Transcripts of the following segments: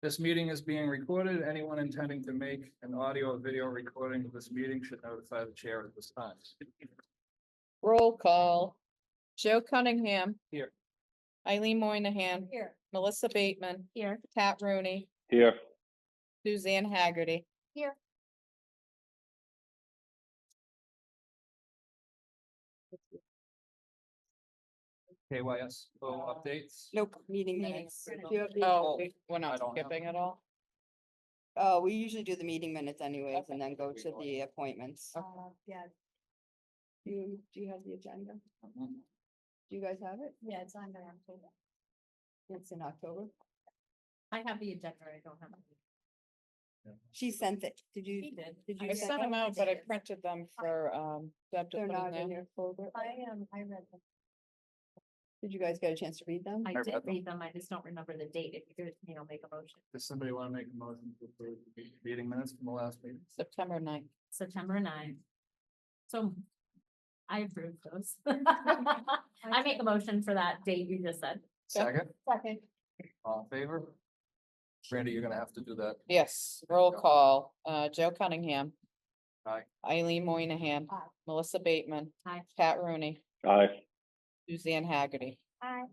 This meeting is being recorded. Anyone intending to make an audio or video recording of this meeting should notify the chair at this time. Roll call. Joe Cunningham. Here. Eileen Moynihan. Here. Melissa Bateman. Here. Pat Rooney. Here. Suzanne Haggerty. Here. KYS updates. Nope, meeting minutes. Do you have the- Oh, we're I not don't have skipping at all? Oh, we usually do the meeting minutes anyways and then go to the appointments. Yeah, Do you have the agenda? Mhm. Do you guys have it? yeah, it's on there. October. It's in October. I have the agenda, I don't have it. She sent it. Did He you? did. Did you I send sent them them? out, but I printed them for, Deb to They're put not in in there. your folder. I read them. Did you guys get a chance to read them? I read did them. read them, I just don't remember the date. If you could, make a motion. Does somebody want to make a motion to approve the meeting minutes from the last meeting? September 9th. September 9th. So I approve those. I make a motion for that date you just said. Second, Second. all in favor? Randy, you're gonna have to do that. Yes, roll call. Joe Cunningham. Aye. Eileen Moynihan. Aye. Melissa Bateman. Aye. Pat Rooney. Aye. Suzanne Haggerty. Aye.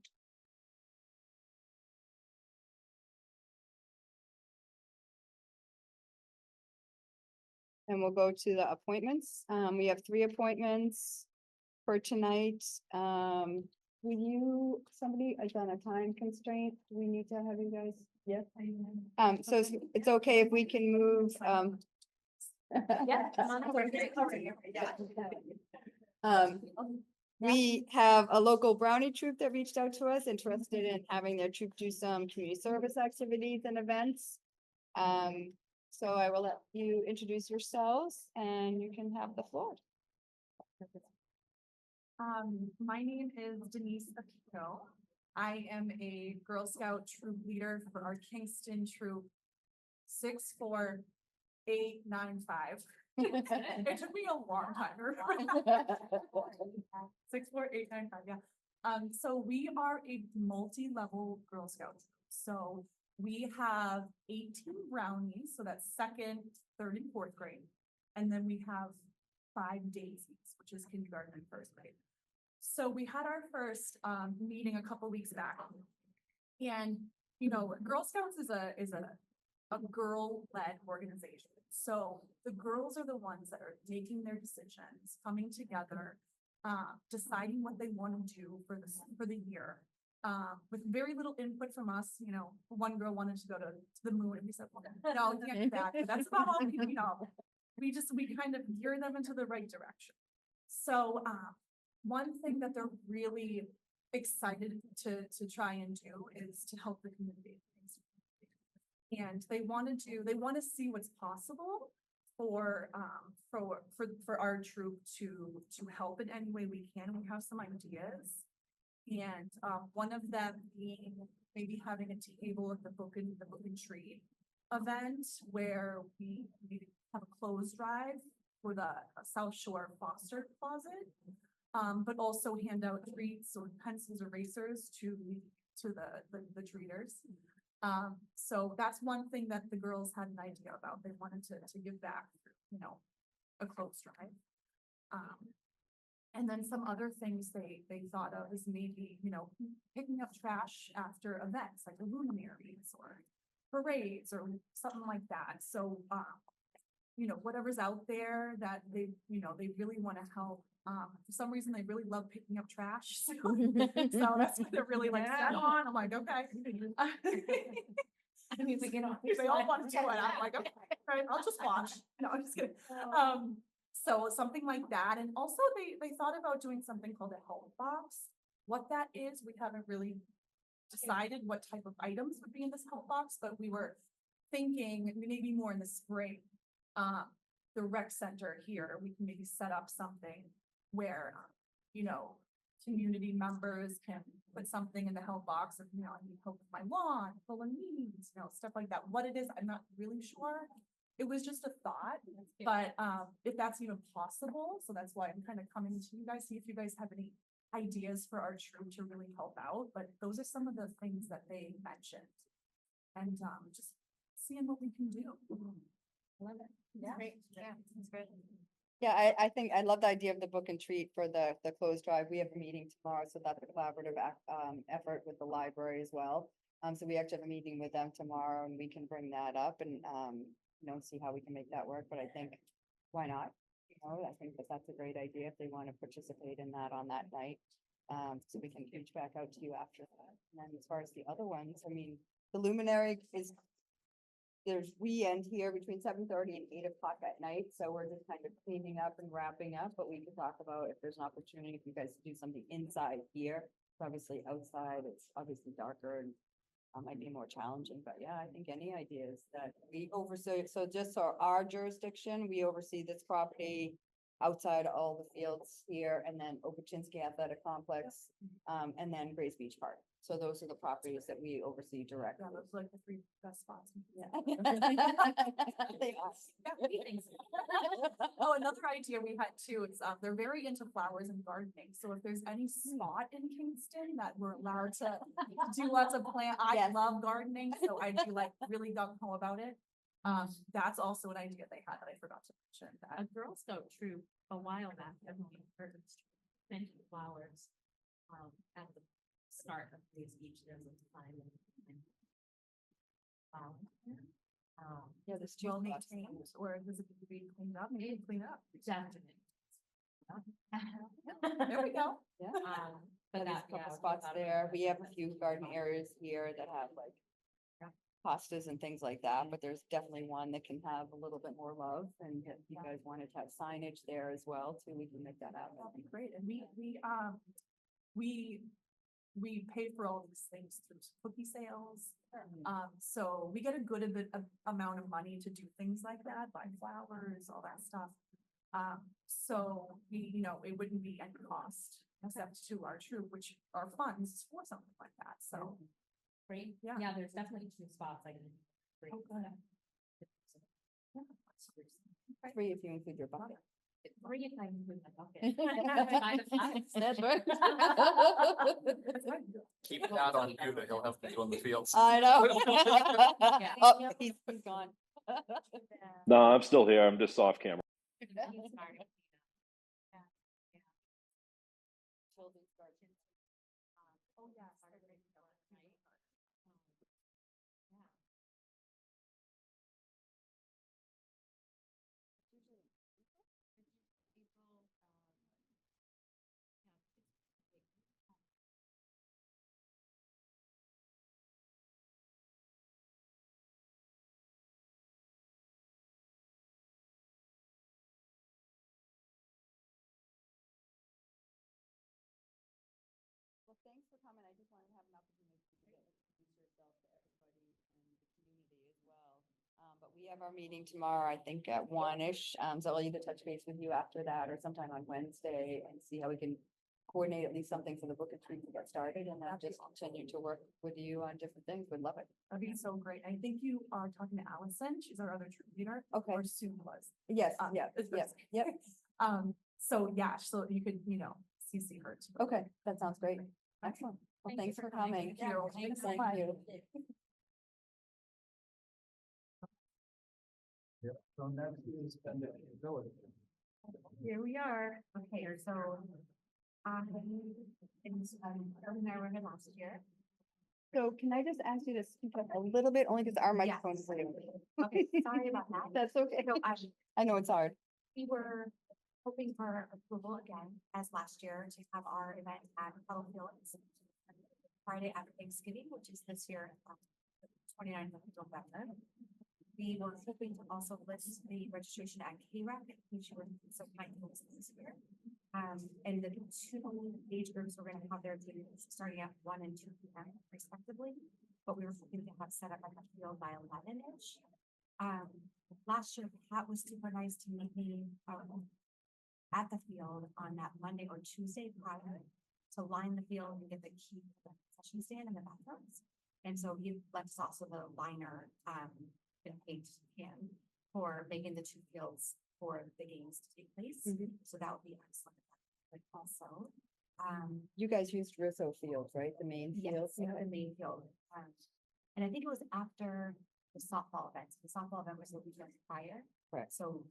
And we'll go to the appointments. We have 3 appointments for tonight. Will you, somebody is on a time constraint? Do we need to have you guys? Yes. So it's okay if we can move, Yeah, come on over. We have a local brownie troop that reached out to us, interested in having their troop do some community service activities and events. So I will let you introduce yourselves and you can have the floor. My name is Denise Aquino. I am a Girl Scout troop leader for our Kingston troop 64895. It took me a long time to remember that. 64895, yeah. So we are a multi-level Girl Scout troop. So we have 18 brownies, so that's second, third, and fourth grade. And then we have 5 daisies, which is kindergarten and first grade. So we had our first meeting a couple weeks back. And, Girl Scouts is a girl-led organization. So the girls are the ones that are making their decisions, coming together, deciding what they want to do for the year. With very little input from us, one girl wanted to go to the moon and we said, well, no, you can't do that. But that's about all we know. We kind of gear them into the right direction. So, one thing that they're really excited to try and do is to help the community. And they want to see what's possible for our troop to help in any way we can. We have some ideas. And one of them being maybe having a table at the book and tree event where we have a clothes drive for the South Shore Foster Closet, but also hand out treats or pencils, erasers to the treaters. So that's one thing that the girls had an idea about. They wanted to give back, a clothes drive. And then some other things they thought of is maybe, picking up trash after events like the luminaries or parades or something like that. So, whatever's out there that they really want to help. For some reason, they really love picking up trash. So that's what they're really like set on. I'm like, okay. I mean, we get on. They all want to do it. I'm like, okay, all right, I'll just watch. No, I'm just kidding. So something like that. And also they thought about doing something called a help box. What that is, we haven't really decided what type of items would be in this help box, but we were thinking maybe more in the spring. The rec center here, we can maybe set up something where, community members can put something in the help box if, I need help with my lawn, full of needs, stuff like that. What it is, I'm not really sure. It was just a thought, but if that's even possible, so that's why I'm kind of coming to you guys, see if you guys have any ideas for our troop to really help out. But those are some of the things that they mentioned. And just seeing what we can do. Love it. Yeah. Great, yeah, that's great. Yeah, I think, I love the idea of the book and treat for the closed drive. We have a meeting tomorrow, so that's a collaborative effort with the library as well. So we actually have a meeting with them tomorrow and we can bring that up and, see how we can make that work, but I think, why not? I think that that's a great idea if they want to participate in that on that night. So we can reach back out to you after that. And then as far as the other ones, I mean, the luminary is we end here between 7:30 and 8 o'clock at night, so we're just kind of cleaning up and wrapping up, but we could talk about if there's an opportunity for you guys to do something inside here. Obviously outside, it's obviously darker and might be more challenging, but yeah, I think any ideas that we oversee, so just for our jurisdiction, we oversee this property outside all the fields here, and then Obuchinsky Athletic Complex, and then Grays Beach Park. So those are the properties that we oversee directly. Yeah, those are like the 3 best spots. Yeah. They are. Oh, another idea we had too is, they're very into flowers and gardening. So if there's any spot in Kingston that we're allowed to do lots of I Yes. love gardening, so I'd be like really gung ho about it. That's also an idea they had that I forgot to mention. A Girl Scout troop a while back, had many flowers, at the start of these each there's a time. Yeah, there's two Well spots. maintained, or does it need to be cleaned up? Maybe clean up. Definitely. There we go. Yeah. But There's that, a couple yeah. spots there. We have a few garden areas here that have like pastas and things like that, but there's definitely one that can have a little bit more love. And if you guys wanted to have signage there as well, too, we can make that happen. That'd be great. And we pay for all these things through cookie sales. So we get a good amount of money to do things like that, buy flowers, all that stuff. So we, it wouldn't be any cost except to our troop, which are funds for something like that. So. Great, Yeah. yeah, there's definitely 2 spots I can. Great. Oh, good. Free if you include your bucket. Bring it, I can put my bucket. That's right. Keep that on you that he'll have to do in the fields. I know. Yeah. Oh, he's gone. No, I'm still here. I'm just off camera. Oh, yeah. Well, thanks for coming. I just wanted to have an opportunity to introduce yourself to everybody in the community as well. But we have our meeting tomorrow, I think at 1-ish. So I'll either touch base with you after that or sometime on Wednesday and see how we can coordinate at least something for the book and treat to get started, and then just continue to work with you on different things. Would love it. That'd be so great. I think you are talking to Allison. She's our other troop leader. Okay. Or Sue was. Yes, Um, yeah, it's yeah, just- yep. So yeah, so you could, CC her too. Okay, that sounds great. Excellent. Well, Thank you thanks for for coming. coming. Thank you. Thanks, Thanks so thank you. Yeah, so next is spendability. Here we are. Okay, so, it's, I were here last year. So can I just ask you to speak up a little bit, only because our microphone is. Okay, sorry about that. That's okay. So, I know it's hard. we were hoping for approval again, as last year, to have our event at Puddle Fields Friday after Thanksgiving, which is this year, 29th of November. We were hoping to also list the registration at KREC, which were so kind to list this year. And the 2 age groups we're gonna have their games starting at 1 and 2 p.m. respectively. But we were hoping to have set up at the field by 11-ish. Last year, Pat was super nice to meet me, at the field on that Monday or Tuesday prior to line the field and get the key to the concession stand and the bathrooms. And so he left us also the liner, and paint can for making the 2 fields for the games to take place. Mhm. So that would be excellent. But also, You guys used Russo Field, right? The main field? yes, the main field. And I think it was after the softball event. The softball event was the weekend prior. Correct. So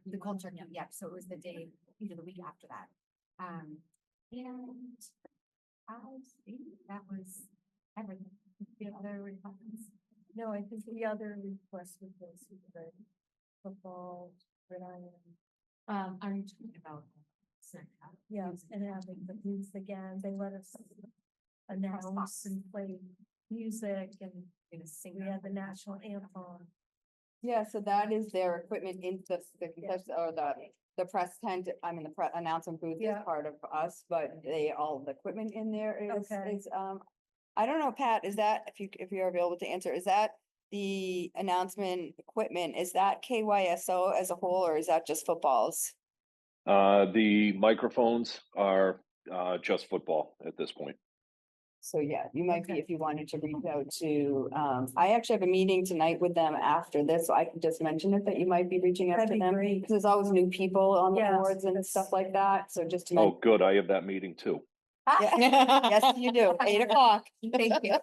the cold turkey, yeah, so it was the day, either the week after that. And I think that was everything. The other requirements. No, I think the other request was the football, Are you talking about? yeah, and having the booths again, they let us announce and play music and we had the national anthem. Yeah, so that is their equipment in or the press tent, I mean, the announcement booth is Yeah. part of us, but all the equipment in there Okay. is, I don't know, Pat, is that, if you're available to answer, is that the announcement equipment, is that KYSO as a whole, or is that just footballs? The microphones are just football at this point. So yeah, you might be, Okay. if you wanted to reach out to, I actually have a meeting tonight with them after this, so I can just mention it, that you might be reaching out to That'd be them. great. Because there's always new people on the Yes, boards and that's- stuff like that, so just to Oh, mention. good. I have that meeting too. Yes, you do, 8 o'clock. Thank you.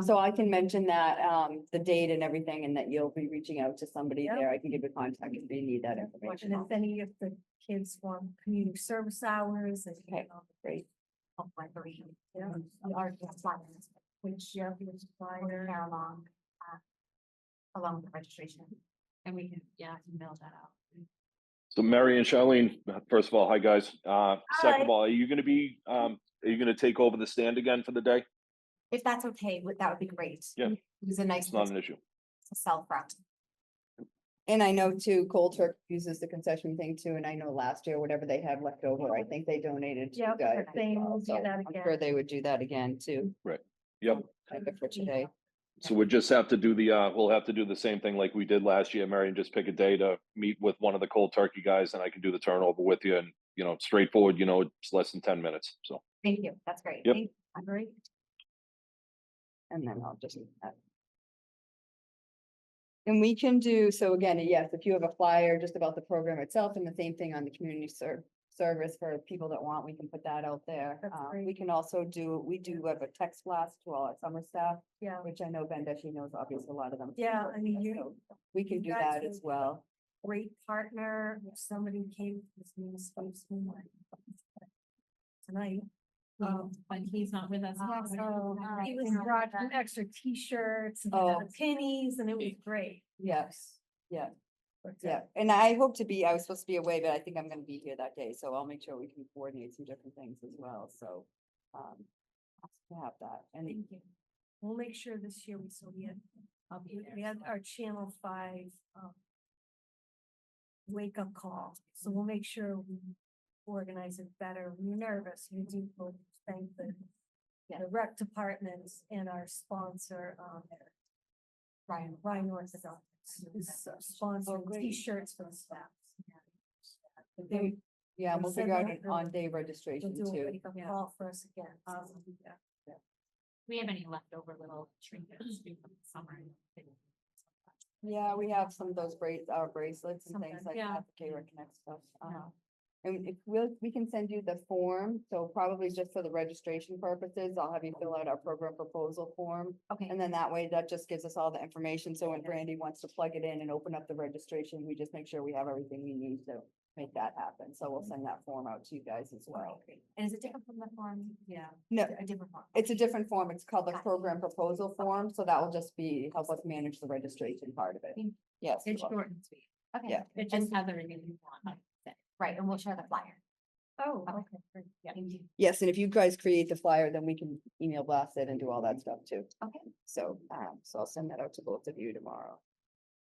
So I can mention that, the date and everything, and that you'll be reaching out to somebody Yep. there. I can give you contact if you need that information. And if any of the kids want community service hours and. Okay, great. Yeah. Our flyers, Which, yeah, we was we'll flyer. share along with the registration. And we can, email that out. So Mary and Charlene, first of all, hi guys. Second of all, are you gonna be, are you gonna take over the stand again for the day? If that's okay, that would be great. Yeah. It was a nice It's not an issue. to sell from. And I know too, Cold Turk uses the concession thing too, and I know last year, whatever they had left over, I think they donated to you Yep, guys. as they well, will do so that I'm again. sure they would do that again too. Yep. Kind of for today. So we'll just have to do we'll have to do the same thing like we did last year, Mary, and just pick a day to meet with one of the cold turkey guys, and I can do the turnover with you, and, straightforward, it's less than 10 minutes, so. Thank you. That's great. Yep. Thank you. Great. And then I'll just. And we can do, so again, yes, if you have a flyer just about the program itself, and the same thing on the community service for people that want, we can put that out there. That's We great. can also we do have a text blast to all our summer staff, Yeah, which I know Ben Deshi knows, obviously a lot of them. Yeah, I mean, So we can do guys that are- as well. great partner. If somebody came to this meeting, tonight. When he's not with us. So he was brought some extra T-shirts and Oh. pennies and it was great. Yes, yeah. But, Yeah, and I hope to be, I was supposed to be away, but I think I'm gonna be here that day, so I'll make sure we can coordinate some different things as well, so. To have that, and Thank you. We'll make sure this year we had our Channel 5 wake up call, so we'll make sure we organize it better. We're nervous. We do thank the rec departments and our sponsor, Ryan Orthodox, is sponsoring great. T-shirts for the staff. But then they yeah, and we'll Send figure out that an on-day will registration do a too. wake up call for us again. We have any leftover little trinkets from summer? Yeah, we have some of those our bracelets and things Something, like yeah. that, the K-Rec Connect stuff. And if we can send you the form, so probably just for the registration purposes, I'll have you fill out our program proposal form. Okay. And then that way, that just gives us all the information, so when Brandy wants to plug it in and open up the registration, we just make sure we have everything we need to make that happen, so we'll send that form out to you guys as well. And is it different from the form? Yeah. No, A different form. it's a different form, it's called the program proposal form, so that will just help us manage the registration part of it. Thank you. Yes. It's you're welcome. short and sweet. Okay. Yeah. It just has everything you want. Right, and we'll share the flyer. Oh, Okay. okay, great. Yeah. Thank you. Yes, and if you guys create the flyer, then we can email blast it and do all that stuff too. Okay. So, so I'll send that out to both of you tomorrow.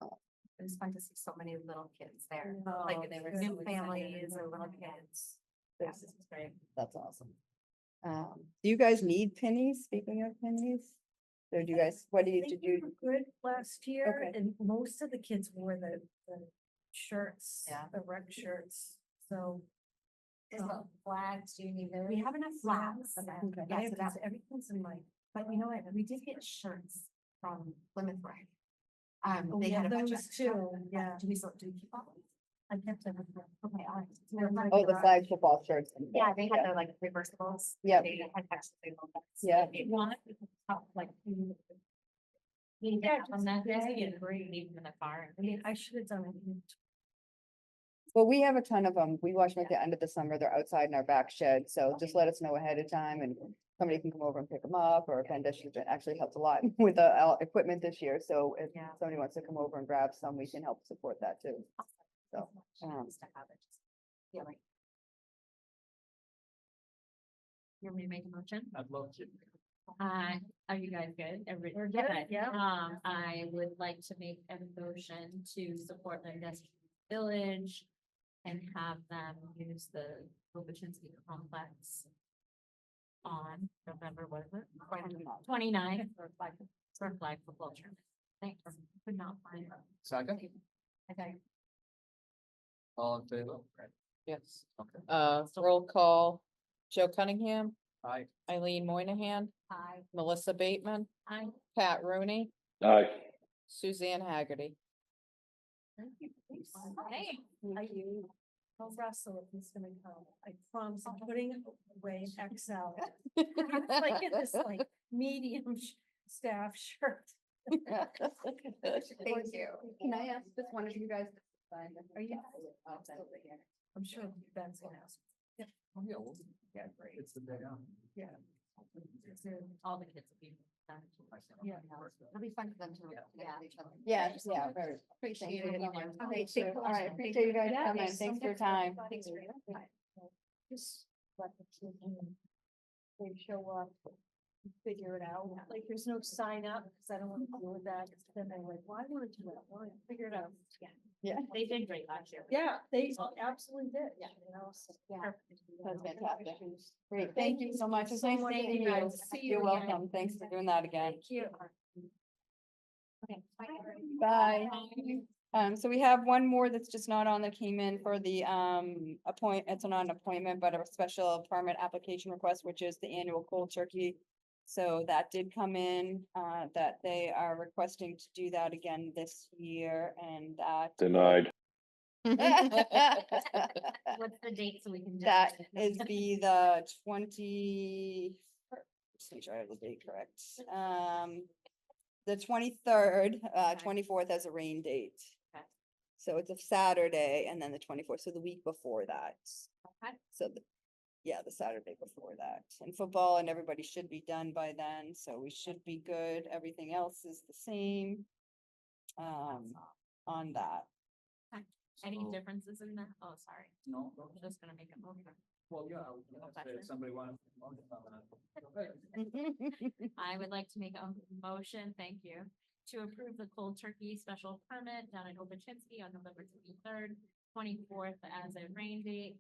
It was fun to see so many little kids there, Oh, like they were good. new families or little kids. Yeah, this is great. That's awesome. Do you guys need pennies? Speaking of pennies? Or do you guys, what do I you, think did we you, were good last year, Okay. and most of the kids wore the shirts, Yeah. the rec shirts, so. Flags, do you need those? We have enough flags. Okay. Yeah, Yeah, so that, everything's in my. but you know what, we did get shirts from Plymouth Rec. Oh, They yeah, had a bunch of those too, extra- yeah. Do we still, do we keep all these? I kept them. Okay, all right. They're like oh, the flag football shirts? and Yeah, stuff, they had the like reversibles. Yep. They had extra little ones. Yeah. If you want, we can talk, like. On that day and leave them in the car. I mean, I should have done it. Well, we have a ton of them. We watch them at the end of the summer. They're outside in our back shed, so just let us know ahead of time and somebody can come over and pick them up, or Candace has been actually helped a lot with the equipment this year, so if Yeah. somebody wants to come over and grab some, we can help support that too. So, Chance to have it. Yeah, right. You want me to make a motion? I'd love to. Are you guys good? We're good, yeah. I would like to make a motion to support the industrial village and have them use the Lobachinsky complex on November, what is it? 29th for flag football tournament. Thanks, could not find. Second, Okay. all in favor? Yes. Okay. Roll call, Joe Cunningham, Aye. Eileen Moynihan, Hi. Melissa Bateman, Hi. Pat Rooney, Aye. Suzanne Haggerty. Hey. Tell Russell if he's gonna come. I promise I'm putting away an XL. Like in this like medium staff shirt. thank you. Can I ask just one of you guys to sign this? Are you? Absolutely. I'm sure Ben's gonna ask. Oh, yeah, well, Yeah, great. it's the day out. Yeah. All the kids will be. Yeah. It'll be fun for them to. Yeah, yeah, very. Appreciate Thank it. you. Okay, Thank you. All right, appreciate you guys coming. Thanks for your time. Just let the kids they show up, figure it out. Like, there's no sign up, because I don't want to deal with that. 'Cause then they're like, why want to do that? Why figure it out? Yeah. They did great last year. Yeah, they absolutely did. Yeah. You know, so. That's fantastic. Great, thank you so much. It's so nice much, seeing you you. guys. See you You're again. welcome. Thanks for doing that again. Thank you. Okay. Bye. So we have one more that's just not on that came in for the it's not an appointment, but a special permit application request, which is the annual cold turkey. So that did come in, that they are requesting to do that again this year, and that. Denied. What's the date so we can? That is be the 20. Let's make sure I have the date correct. The 23rd, 24th as a rain date. Okay. So it's a Saturday and then the 24th, so the week before that. Okay. So the Saturday before that. And football and everybody should be done by then, so we should be good. Everything else is the same. On that. Any So- differences in that? Oh, sorry. No. I'm just gonna make a motion. Well, yeah, I was gonna say, if somebody wanted. I would like to make a motion, thank you, to approve the cold turkey special permit down at Obachinsky on November 23rd, 24th as a rain date.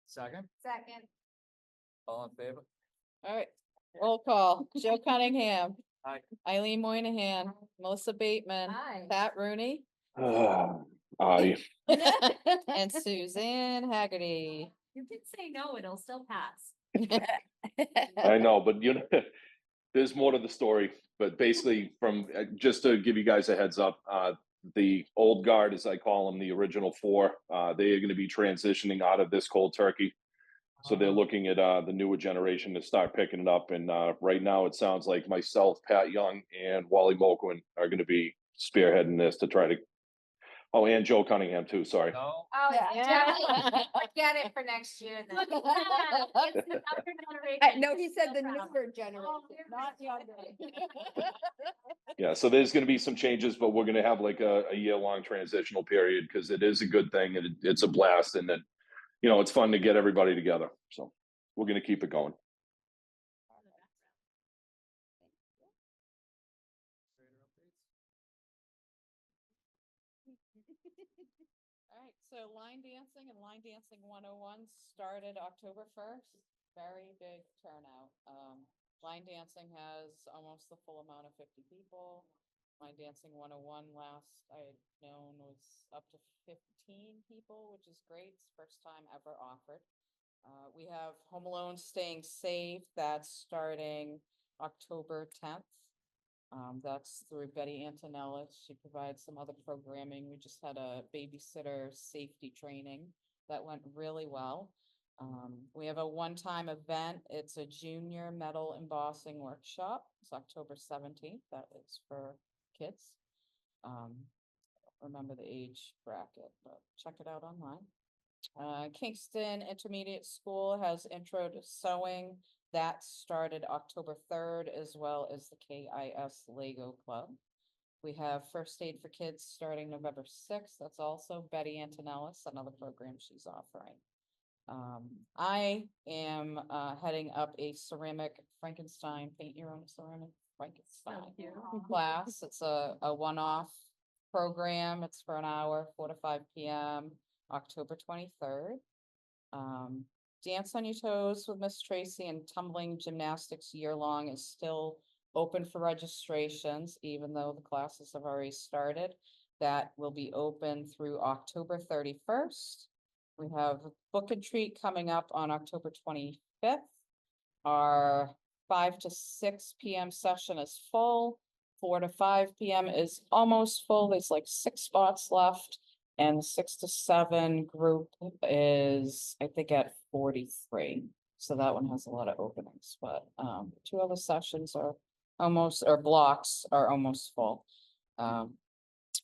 Second, Second. all in favor? All right, roll call, Joe Cunningham. Aye. Eileen Moynihan, Melissa Bateman, Hi. Pat Rooney, Aye. and Suzanne Haggerty. You can say no, it'll still pass. I know, but you know, there's more to the story. But basically, from just to give you guys a heads up, the old guard, as I call them, the original four, they are going to be transitioning out of this cold turkey. So they're looking at the newer generation to start picking it up. And right now, it sounds like myself, Pat Young, and Wally Moquin are going to be spearheading this to try to. Oh, and Joe Cunningham too. Sorry. No, Oh, Yeah. Forget it for next year then. No, he said the newer generation, not younger. Yeah, so there's going to be some changes, but we're going to have like a year-long transitional period because it is a good thing and it's a blast, and that, you know, it's fun to get everybody together. So we're going to keep it going. All right, so line dancing and line dancing 101 started October 1st. Very big turnout. Line dancing has almost the full amount of 50 people. Line dancing 101 last I had known was up to 15 people, which is great. It's the first time ever offered. We have Home Alone Staying Safe. That's starting October 10th. That's through Betty Antonellis. She provides some other programming. We just had a babysitter safety training that went really well. We have a one-time event. It's a junior metal embossing workshop. It's October 17th. That is for kids. Remember the age bracket, but check it out online. Kingston Intermediate School has intro to sewing. That started October 3rd, as well as the KIS Lego Club. We have First Aid for Kids starting November 6th. That's also Betty Antonellis, another program she's offering. I am heading up a ceramic Frankenstein, paint your own ceramic Frankenstein class. It's a one-off program. It's for an hour, 4 to 5 p.m., October 23rd. Dance on Your Toes with Miss Tracy and tumbling gymnastics year-long is still open for registrations, even though the classes have already started. That will be open through October 31st. We have Book and Treat coming up on October 25th. Our 5 to 6 p.m. session is full. 4 to 5 p.m. is almost full. There's like 6 spots left. And 6 to 7 group is, I think, at 43. So that one has a lot of openings, but 2 other sessions are almost, or blocks are almost full.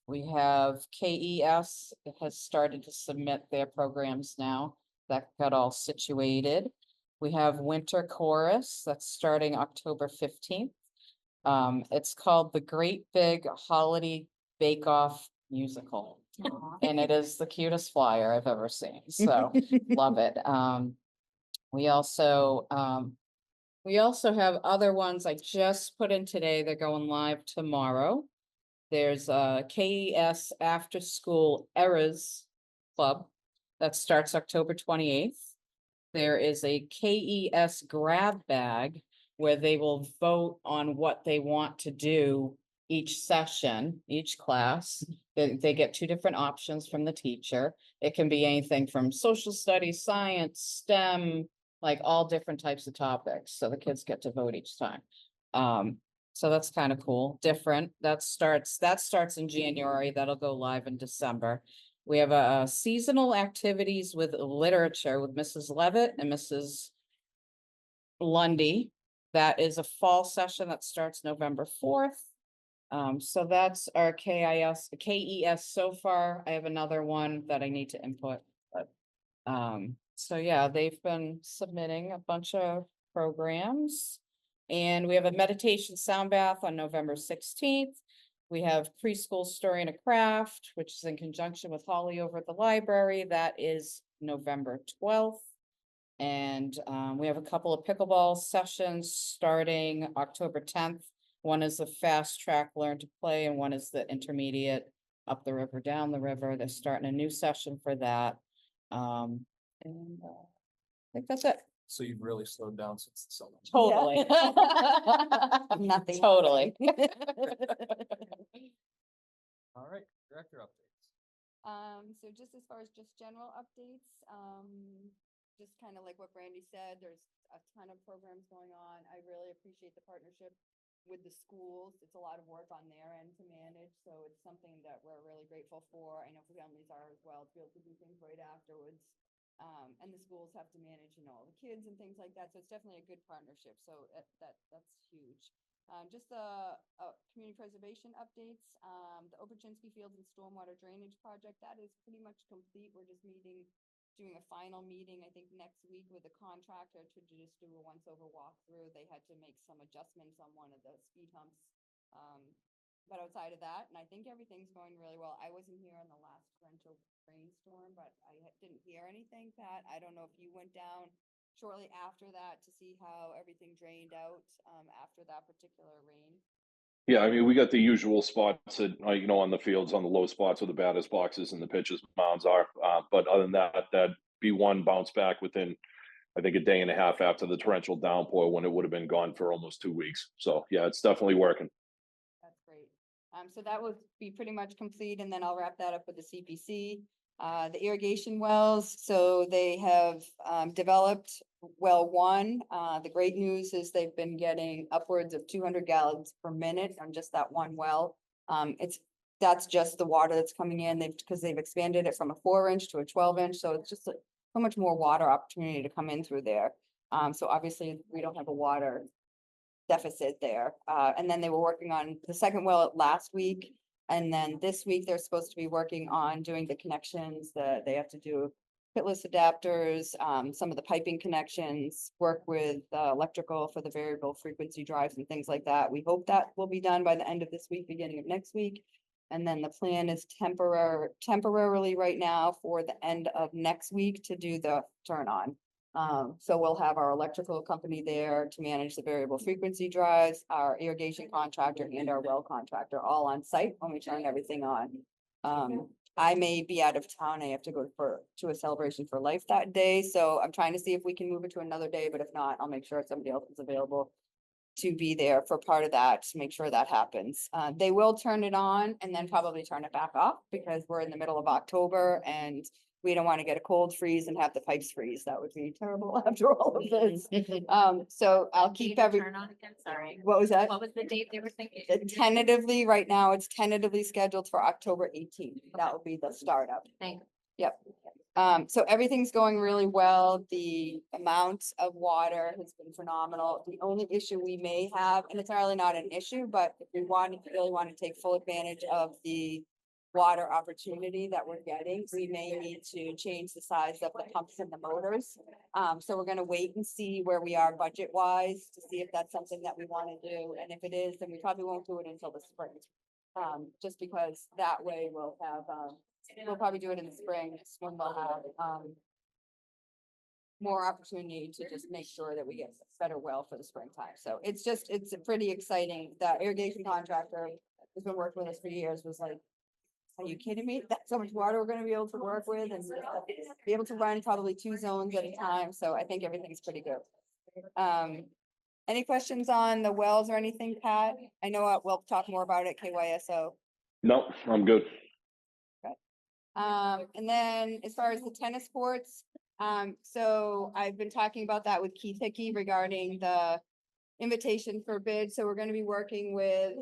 We have KES has started to submit their programs now. That got all situated. We have Winter Chorus that's starting October 15th. It's called the Great Big Holiday Bake Off Musical. And it is the cutest flyer I've ever seen. So love it. We also have other ones I just put in today. They're going live tomorrow. There's a KES After School Eras Club that starts October 28th. There is a KES Grab Bag where they will vote on what they want to do each session, each class. They get 2 different options from the teacher. It can be anything from social studies, science, STEM, like all different types of topics. So the kids get to vote each time. So that's kind of cool, different. That starts in January. That'll go live in December. We have a seasonal activities with literature with Mrs. Levitt and Mrs. Lundy. That is a fall session that starts November 4th. So that's our KES so far. I have another one that I need to input, but, so yeah, they've been submitting a bunch of programs. And we have a meditation sound bath on November 16th. We have preschool story and a craft, which is in conjunction with Holly over at the library. That is November 12th. And we have a couple of pickleball sessions starting October 10th. One is the fast track learn to play, and one is the intermediate up the river, down the river. They're starting a new session for that. I think that's it. So you've really slowed down since the summer. Totally. Nothing. Totally. All right, director updates. So just as far as just general updates, just kind of like what Brandy said, there's a ton of programs going on. I really appreciate the partnership with the schools. It's a lot of work on their end to manage, so it's something that we're really grateful for. I know families are as well, to be able to do things right afterwards. And the schools have to manage, all the kids and things like that. So it's definitely a good partnership. So that's huge. Just the community preservation updates, the Oberchinsky Fields and Stormwater Drainage Project, that is pretty much complete. We're just doing a final meeting, I think next week, with a contractor to just do a once-over walkthrough. They had to make some adjustments on one of the speed humps. But outside of that, and I think everything's going really well. I wasn't here on the last torrential rainstorm, but I didn't hear anything, Pat. I don't know if you went down shortly after that to see how everything drained out after that particular rain. Yeah, I mean, we got the usual spots that, on the fields, on the low spots where the batters boxes and the pitches mounds are. But other than that, that B1 bounced back within, I think, a day and a half after the torrential downpour, when it would have been gone for almost 2 weeks. So yeah, it's definitely working. That's great. So that would be pretty much complete, and then I'll wrap that up with the CPC. The irrigation wells, so they have developed well 1. The great news is they've been getting upwards of 200 gallons per minute on just that one well. That's just the water that's coming in. Because they've expanded it from a 4-inch to a 12-inch, so it's just so much more water opportunity to come in through there. So obviously, we don't have a water deficit there. And then they were working on the second well last week. And then this week, they're supposed to be working on doing the connections that they have to do. Pitless adapters, some of the piping connections, work with electrical for the variable frequency drives and things like that. We hope that will be done by the end of this week, beginning of next week. And then the plan is temporarily right now for the end of next week to do the turn on. So we'll have our electrical company there to manage the variable frequency drives, our irrigation contractor and our well contractor all on site when we turn everything on. I may be out of town. I have to go to a celebration for life that day, so I'm trying to see if we can move it to another day, but if not, I'll make sure somebody else is available to be there for part of that, to make sure that happens. They will turn it on and then probably turn it back off because we're in the middle of October and we don't want to get a cold freeze and have the pipes freeze. That would be terrible after all of this. So I'll keep Turn on again, sorry. what was that? What was the date they were thinking? Tentatively, right now, it's tentatively scheduled for October 18th. That will be the startup. Thank Yep. So everything's going really well. The amount of water has been phenomenal. The only issue we may have, and it's really not an issue, but if we really want to take full advantage of the water opportunity that we're getting, we may need to change the size of the pumps and the motors. So we're gonna wait and see where we are budget wise to see if that's something that we want to do. And if it is, then we probably won't do it until the spring. Just because that way we'll have, we'll probably do it in the spring when we'll have, more opportunity to just make sure that we get better well for the springtime. So it's pretty exciting. The irrigation contractor who's been working with us for years was like, are you kidding me? That's so much water we're gonna be able to work with and be able to run probably 2 zones at a time. So I think everything's pretty good. Any questions on the wells or anything, Pat? I know we'll talk more about it, KYSO. No, I'm good. And then as far as the tennis courts, so I've been talking about that with Keith Hickey regarding the invitation for bid. So we're gonna be working with,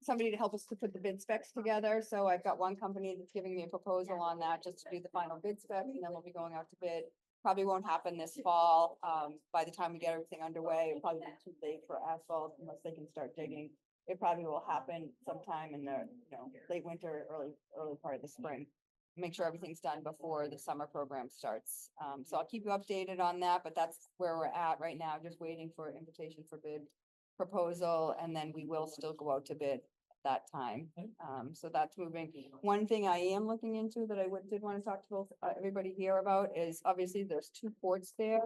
somebody to help us to put the bid specs together. So I've got one company that's giving me a proposal on that just to do the final bid specs, and then we'll be going out to bid. Probably won't happen this fall. By the time we get everything underway, it'll probably be too late for asphalt unless they can start digging. It probably will happen sometime in the, late winter, early part of the spring. Make sure everything's done before the summer program starts. So I'll keep you updated on that, but that's where we're at right now, just waiting for invitation for bid proposal, and then we will still go out to bid at that time. So that's moving. One thing I am looking into that I did want to talk to both everybody here about is obviously there's 2 courts there.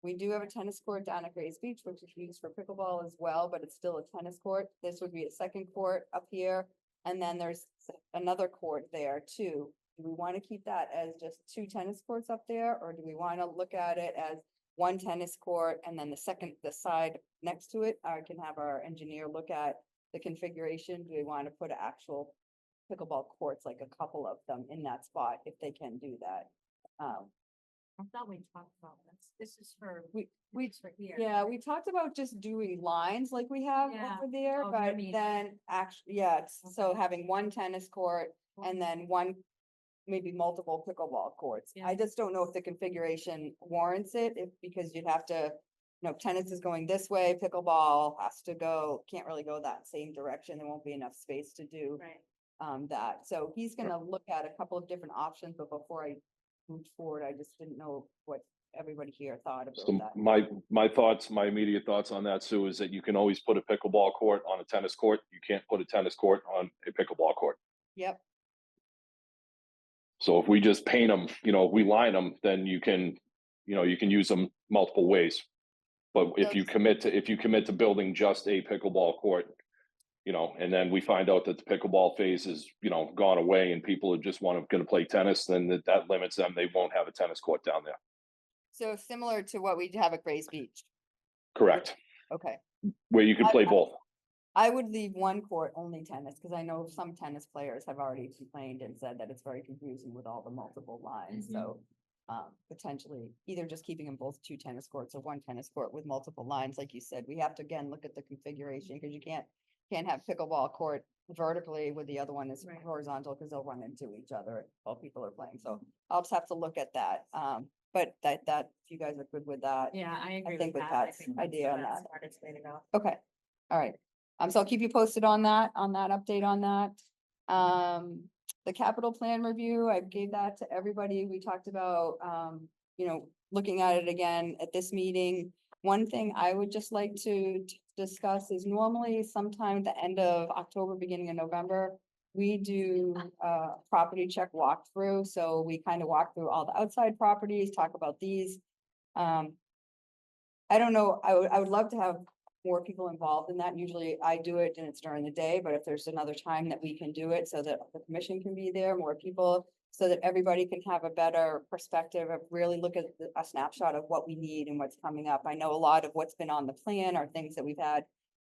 We do have a tennis court down at Grays Beach, which is used for pickleball as well, but it's still a tennis court. This would be a second court up here. And then there's another court there too. Do we want to keep that as just 2 tennis courts up there? Or do we want to look at it as 1 tennis court and then the side next to it? I can have our engineer look at the configuration. Do we want to put actual pickleball courts, like a couple of them in that spot, if they can do that? I thought we talked about this. This is for. We For here. Yeah, we talked about just doing lines like we have Yeah. over there, Oh, but maybe. then actually, so having 1 tennis court and then 1, maybe multiple pickleball courts. Yeah. I just don't know if the configuration warrants it, because you'd have to, tennis is going this way, pickleball has to go, can't really go that same direction. There won't be enough space to do Right. that. So he's gonna look at a couple of different options, but before I moved forward, I just didn't know what everybody here thought about So that. my immediate thoughts on that, Sue, is that you can always put a pickleball court on a tennis court. You can't put a tennis court on a pickleball court. Yep. So if we just paint them, we line them, then you can use them multiple ways. But if you commit to building just a pickleball court, and then we find out that the pickleball phase is, gone away and people just going to play tennis, then that limits them. They won't have a tennis court down there. So similar to what we have at Grays Beach. Correct. Okay. Where you can play both. I would leave 1 court only tennis, because I know some tennis players have already complained and said that it's very confusing with all the multiple lines. So potentially either just keeping them both 2 tennis courts or 1 tennis court with multiple lines. Like you said, we have to again look at the configuration, because you can't can't have pickleball court vertically with the other one is Right. horizontal because they'll run into each other while people are playing. So I'll just have to look at that. But that, if you guys are good with that. Yeah, I agree think with with that. I Pat's think idea on that's that. the smartest way to go. Okay, all right. So I'll keep you posted on that update on that. The capital plan review, I gave that to everybody. We talked about, looking at it again at this meeting. One thing I would just like to discuss is normally sometime at the end of October, beginning of November, we do a property check walkthrough. So we kind of walk through all the outside properties, talk about these. I don't know, I would love to have more people involved in that. Usually I do it and it's during the day, but if there's another time that we can do it so that the commission can be there, more people, so that everybody can have a better perspective of really look at a snapshot of what we need and what's coming up. I know a lot of what's been on the plan are things that we've had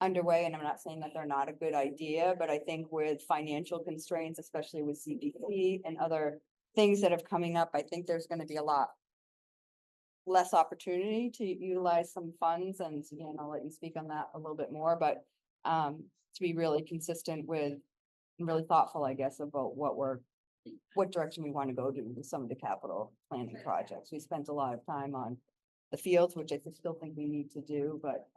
underway, and I'm not saying that they're not a good idea, but I think with financial constraints, especially with CPC and other things that have coming up, I think there's gonna be a lot less opportunity to utilize some funds, and again, I'll let you speak on that a little bit more, but to be really consistent with and really thoughtful, I guess, about what direction we want to go to with some of the capital planning projects. We spent a lot of time on the fields, which I still think we need to do, but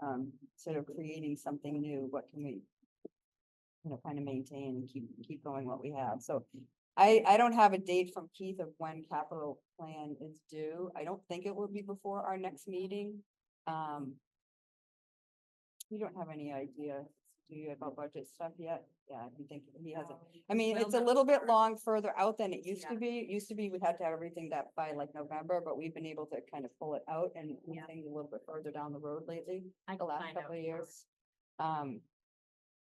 sort of creating something new, what can we kind of maintain and keep going what we have. So I don't have a date from Keith of when capital plan is due. I don't think it will be before our next meeting. You don't have any idea, do you, about budget stuff yet? Yeah, I think he hasn't. I mean, Well, it's a no. little bit long further out than it used to Yeah. be. It used to be we had to have everything that by like November, but we've been able to kind of pull it out and move Yeah. things a little bit further down the road lately, I the can last find out couple of tomorrow. years.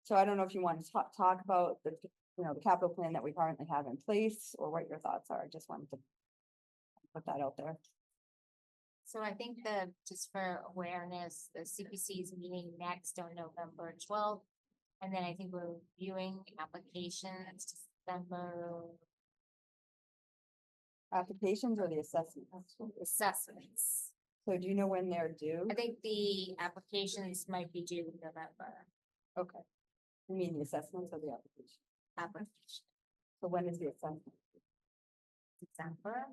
So I don't know if you want to talk about the capital plan that we currently have in place or what your thoughts are. I just wanted to put that out there. So I think just for awareness, the CPC is meeting next on November 12th. And then I think we're reviewing applications December Applications or the assessments? assessments. So do you know when they're due? I think the applications might be due in November Okay. You mean the assessments or the application? application, So when is the assessment? December.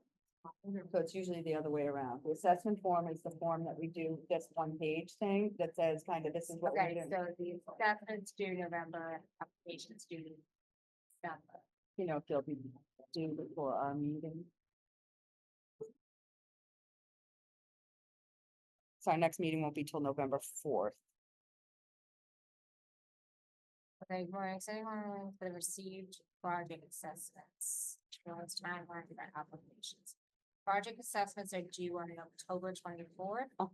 So it's usually the other way around. The assessment form is the form that we do, this one page thing that says kind of this is what we're Okay, doing. so the assessments due November, applications due December. If they'll be due before our meeting. So our next meeting won't be till November 4th. Okay, we're setting on for the received project assessments. It's timeline for applications. Project assessments are due on October 24th. Oh.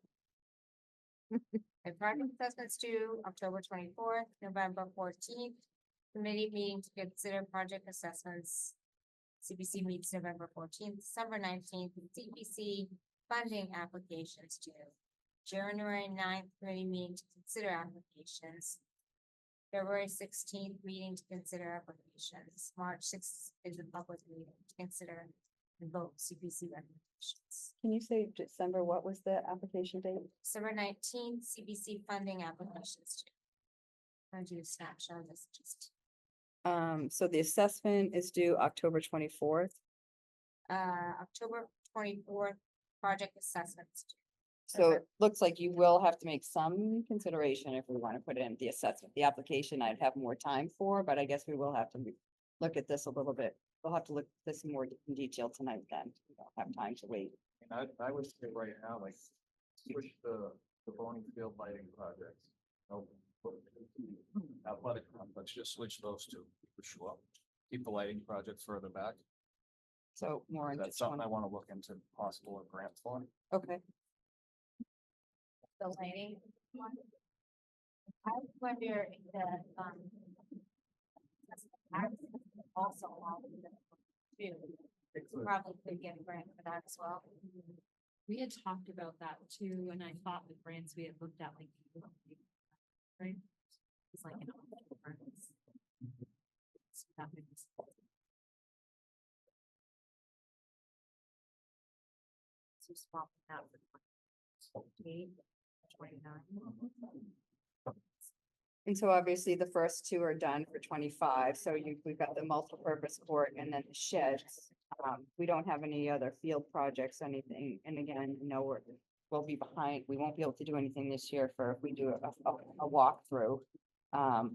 And project assessments due October 24th, November 14th. Committee meeting to consider project assessments. CPC meets November 14th, December 19th, CPC funding applications due. January 9th, committee meeting to consider applications. February 16th, meeting to consider applications. March 6th is a public meeting to consider and vote CPC recommendations. Can you say December, what was the application date? December 19th, CPC funding applications due. I'll do a snapshot of this just. So the assessment is due October 24th. October 24th, project assessments due. So Okay. it looks like you will have to make some consideration if we want to put in the assessment. The application I'd have more time for, but I guess we will have to look at this a little bit. We'll have to look at this in more in detail tonight then. We don't have time to wait. I would say right now, like, switch the bowling field lighting projects. Athletic complex, just switch those two for sure. Keep the lighting project further back. So more into That's something I want to look into possible grant for. Okay, The lighting. one. I wonder if the, also allow them to do. Probably could get a grant for that as well. We had talked about that too, and I thought the grants we had looked at, like. Right? It's like. That makes. So swap that for 28, 29. And so obviously the first two are done for 25, so we've got the multi-purpose court and then the sheds. We don't have any other field projects, anything, and again, we'll be behind, we won't be able to do anything this year for if we do a walkthrough. I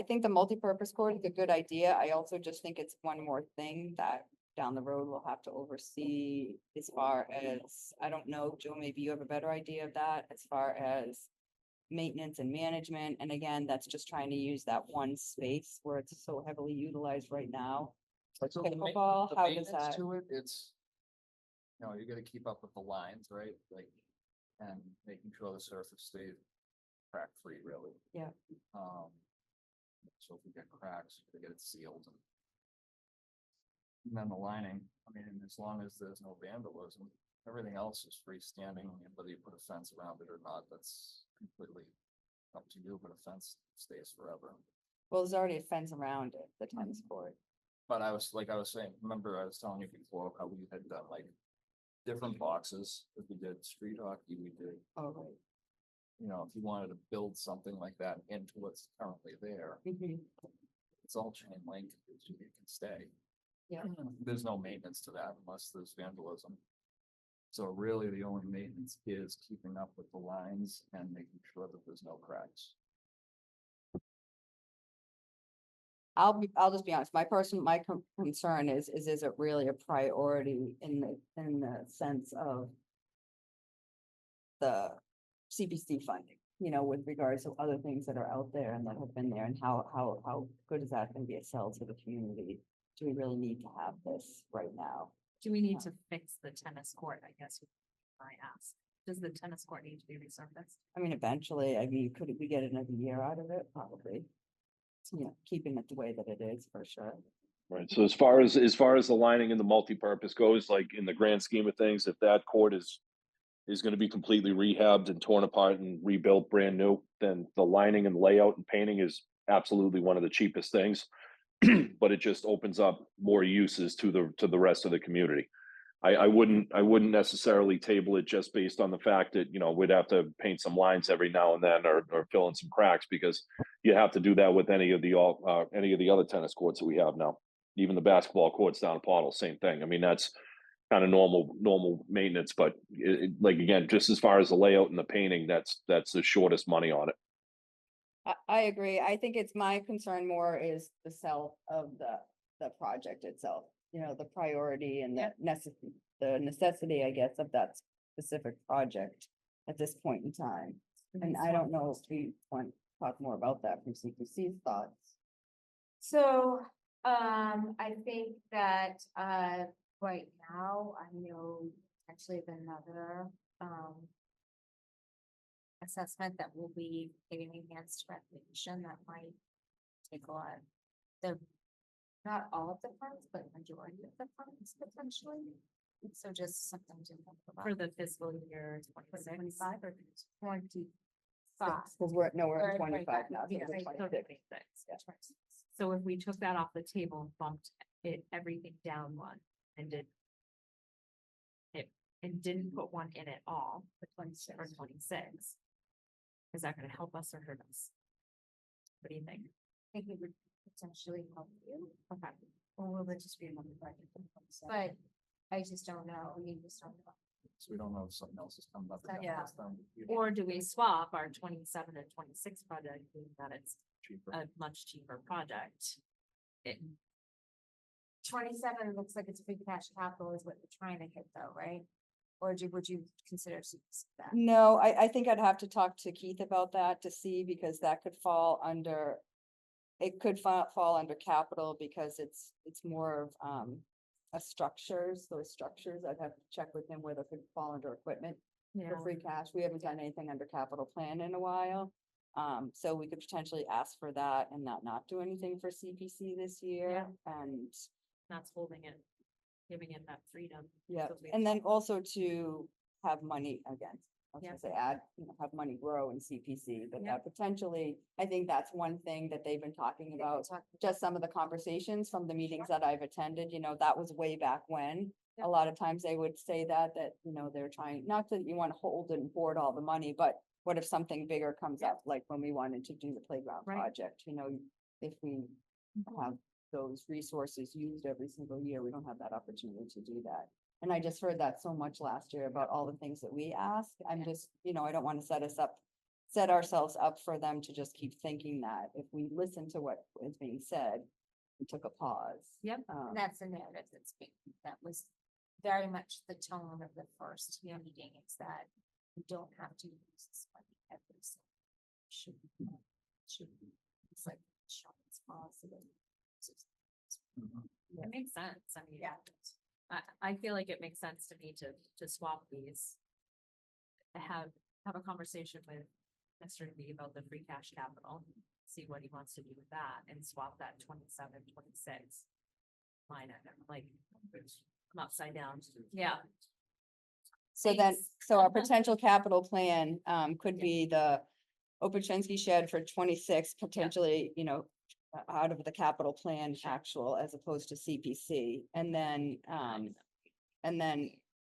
think the multi-purpose court is a good idea. I also just think it's one more thing that down the road we'll have to oversee as far as, I don't know, Joe, maybe you have a better idea of that as far as maintenance and management. And again, that's just trying to use that one space where it's so heavily utilized right now. For So the ma- pickleball, the how does maintenance that? To it, it's, you gotta keep up with the lines, right? Like, and making sure the surface stays crack free, really. Yeah. So if we get cracks, we get it sealed. And then the lining, I mean, as long as there's no vandalism, everything else is freestanding, and whether you put a fence around it or not, that's completely up to you, but a fence stays forever. Well, there's already a fence around it, the tennis court. But I was saying, remember I was telling you before how we had done like different boxes, if we did street hockey, we did, Oh, right. if you wanted to build something like that into what's currently there, it's all chain link, it can stay. Yeah. There's no maintenance to that unless there's vandalism. So really, the only maintenance is keeping up with the lines and making sure that there's no cracks. I'll just be honest, my concern is it really a priority in the sense of the CPC funding, with regards to other things that are out there and that have been there, and how good is that gonna be a sell to the community? Do we really need to have this right now? Do we need to fix the tennis court, I guess, I ask? Does the tennis court need to be resurfaced? I mean, eventually, could we get another year out of it? Probably. Keeping it the way that it is for sure. Right, so as far as the lining and the multi-purpose goes, like in the grand scheme of things, if that court is gonna be completely rehabbed and torn apart and rebuilt brand new, then the lining and layout and painting is absolutely one of the cheapest things. But it just opens up more uses to the rest of the community. I wouldn't necessarily table it just based on the fact that, we'd have to paint some lines every now and then or fill in some cracks, because you have to do that with any of the other tennis courts that we have now. Even the basketball courts down in Pottle, same thing. I mean, that's kind of normal maintenance, but like, again, just as far as the layout and the painting, that's the shortest money on it. I agree. I think it's my concern more is the sell of the project itself, the priority and the necessity, I guess, of that specific project at this point in time. And I don't know if we want to talk more about that from CPC's thoughts. So, I think that, right now, I know potentially another, assessment that will be getting enhanced recognition that might take a lot. Not all of the funds, but majority of the funds potentially. So just something to think about. For the fiscal year For 26. 25 or 25. Because we're at 25 now. so Yeah, we're right, 26. So if we took that off the table and bumped everything down one and didn't put one in at all for 26 or 26. Is that gonna help us or hurt us? What do you think? I think it would potentially help you. Okay. Or will it just be another project? But I just don't know. We just don't know. So we don't know if something else is coming up. again Yeah. this time. Or do we swap our 27 and 26 project, being that it's Cheaper. a much cheaper project? 27 looks like it's free cash capital is what you're trying to hit though, right? Or would you consider that? No, I think I'd have to talk to Keith about that to see, because that could fall under. It could fall under capital because it's more of a structures, those structures. I'd have to check with him whether it could fall under equipment for free cash. We haven't done anything under capital plan in a while. So we could potentially ask for that and not do anything for CPC this year. And That's holding it, giving it that freedom. yeah, So we- and then also to have money again. I was Yeah. gonna say have money grow in CPC, but Yeah. that potentially, I think that's one thing that they've been talking about. Just some of the conversations from the meetings that I've attended, that was way back when. a lot of times they would say that, you know, they're trying, not that you want to hold and hoard all the money, but what if something bigger comes up, like when we wanted to do the playground Right. project, you know, if we have those resources used every single year, we don't have that opportunity to do that. And I just heard that so much last year about all the things that we ask. I'm just, you know, I don't want to set ourselves up for them to just keep thinking that if we listen to what is being said, we took a pause. Yep. And that's the narrative that was very much the tone of the first meeting, is that we don't have to use this money every single. Should be, it's like insurance policy. It makes sense. I mean, Yeah. I feel like it makes sense to me to swap these. Have a conversation with Mr. D about the free cash capital, see what he wants to do with that, and swap that 27, 26 line item, like, I'm upside down. Yeah. So then, Thanks. so our potential capital plan, could be the Opachinski shed for 26, potentially, you know, out of the capital plan actual as opposed to CPC. And then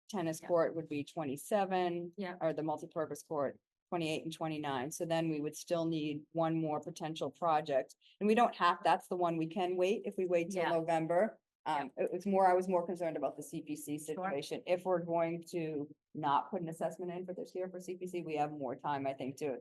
tennis Yeah. court would be 27. Yeah. Or the multipurpose court, 28 and 29. So then we would still need one more potential project. And we don't have, that's the one we can wait if we wait till Yeah. November. Yeah. It was more, I was more concerned about the CPC situation. If we're going to not put an assessment in for this year for CPC, we have more time, I think, to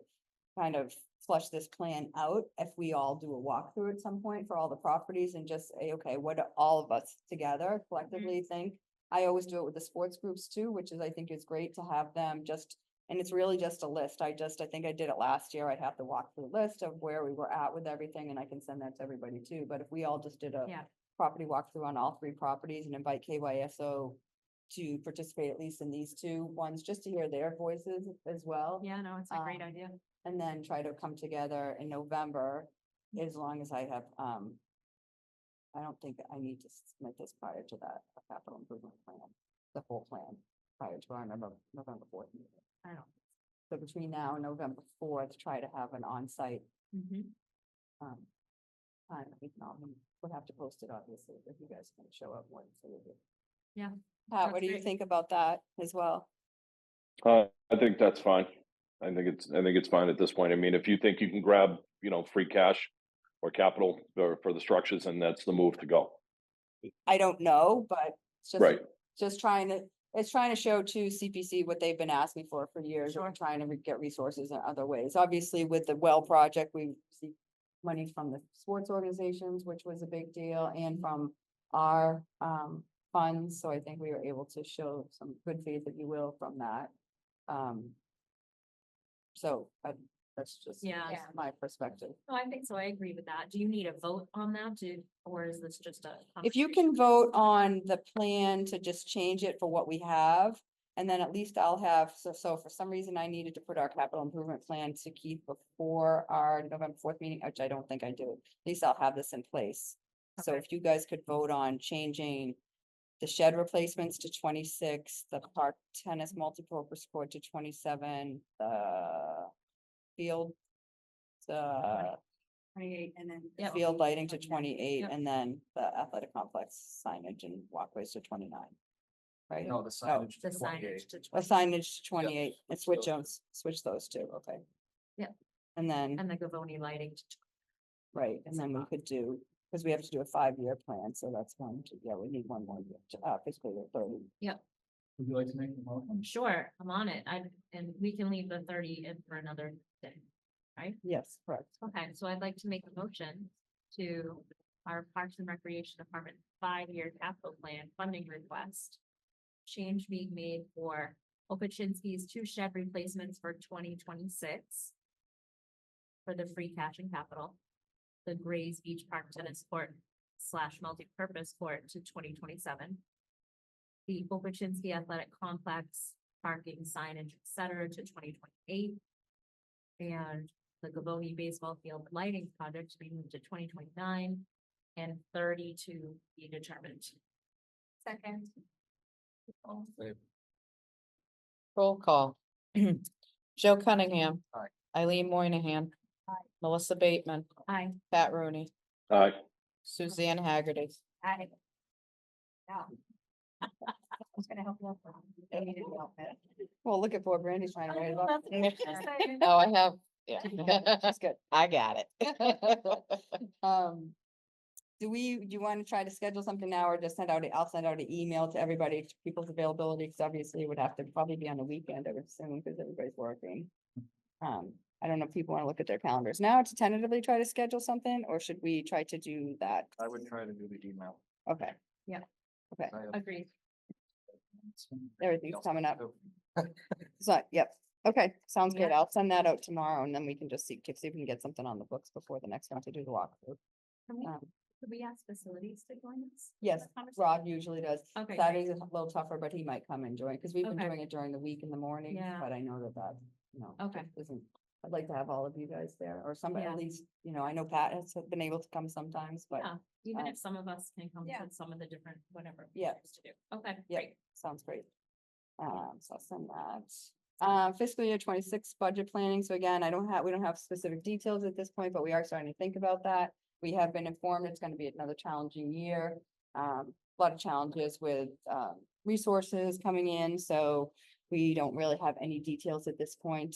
kind of flush this plan out if we all do a walkthrough at some point for all the properties and just say, okay, what do all of us together collectively think? I always do it with the sports groups too, which is, I think is great to have them just, and it's really just a list. I think I did it last year. I'd have to walk through the list of where we were at with everything, and I can send that to everybody too. But if we all just did a Yeah. property walkthrough on all 3 properties and invite KYSO to participate at least in these 2 ones, just to hear their voices as well. Yeah, no, it's a great Um, idea. And then try to come together in November, as long as I have, I don't think I need to submit this prior to that capital improvement plan, the full plan, prior to our November 4th meeting. I don't. So between now and November 4th, try to have an on-site, time. We'll have to post it obviously, if you guys can show up once. Yeah, Pat, that's what do you great. think about that as well? I think that's fine. I think it's fine at this point. I mean, if you think you can grab, you know, free cash or capital for the structures, and that's the move to go. I don't know, but it's just, Right. just trying to show to CPC what they've been asking for years. We're trying to get resources in other ways. Obviously, with the well project, we see money from the sports organizations, which was a big deal, and from our funds. So I think we were able to show some good faith, if you will, from that. So that's just Yeah. my perspective. No, I think so. I agree with that. Do you need a vote on that or is this just a? If you conversation? can vote on the plan to just change it for what we have, and then at least I'll have, so for some reason I needed to put our capital improvement plan to keep before our November 4th meeting, which I don't think I do. At least I'll have this in place. So Okay. if you guys could vote on changing the shed replacements to 26, the park tennis multipurpose court to 27, the field, 28 and then. the field lighting to 28, and then the athletic complex signage and walkways to 29. Right? No, the signage The to signage 28. to A 20 signage to 28, and switch those. those two, okay. Yep. And then, and the Gavoni lighting to right, and then we could do, because we have to do a 5-year plan, so that's we need one more year, fiscal year 30. Would you like to make the motion? Sure, I'm on it. And we can leave the 30 in for another day. Yes, correct. Okay, so I'd like to make a motion to our Parks and Recreation Department 5-year capital plan funding request. Change being made for Opachinski's 2 shed replacements for 2026. For the free cash and capital. The Grays Beach Park Tennis Court / multi-purpose court to 2027. The Opachinski Athletic Complex parking signage, et cetera, to 2028. And the Gavoni Baseball Field lighting project to be moved to 2029 and 30 to be determined. Second. All in favor? Roll call. Joe Cunningham. Aye. Eileen Moynihan. Melissa Bateman. Aye. Pat Rooney. Aye. Suzanne Haggerty. Aye. was gonna help you out. Yeah, you didn't help it. Well, look at poor Brandy's trying to write it up. Oh, I have, yeah. That's good. I got it. Do you want to try to schedule something now or just I'll send out an email to everybody, to people's availability, because obviously it would have to probably be on the weekend, I would assume, because everybody's working. I don't know if people want to look at their calendars now to tentatively try to schedule something, or should we try to do that? I would try to do the email. Okay. Yeah. Okay, I have Agreed. everything's else coming to up. do. So, yep. Okay, sounds good. Yeah. I'll send that out tomorrow and then we can just see if we can get something on the books before the next one to do the walkthrough. Can we, Um, could we ask facilities to join us? Yes, Conversation? Rob usually does. Okay, great. Saturday's a little tougher, but he might come and join, because we've been Okay. doing it during the week in the morning, Yeah. but I know that, you know. Okay. just Isn't, I'd like to have all of you guys there, or somebody Yeah. at least, you know, I know Pat has been able to come sometimes, but Yeah, even uh, if some of us can come yeah. to some of the different, whatever. we Yeah. choose to do. Okay, yeah, great. sounds great. So I'll send that. Fiscal year 26 budget planning. So again, we don't have specific details at this point, but we are starting to think about that. We have been informed it's going to be another challenging year. A lot of challenges with, resources coming in, so we don't really have any details at this point.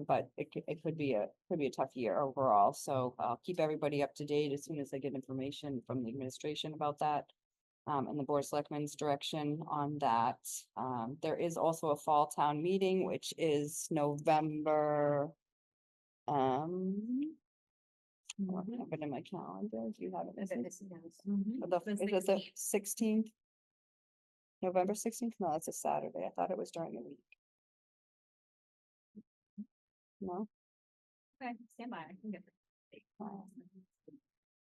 But it could be a tough year overall. So I'll keep everybody up to date as soon as I get information from the administration about that. And the Board of Selectmen's direction on that. There is also a fall town meeting, which is November. I don't have it in my calendar. Do you have it? Is it the 16th? November 16th? No, that's a Saturday. I thought it was during the week. No, Okay, stand by. I can get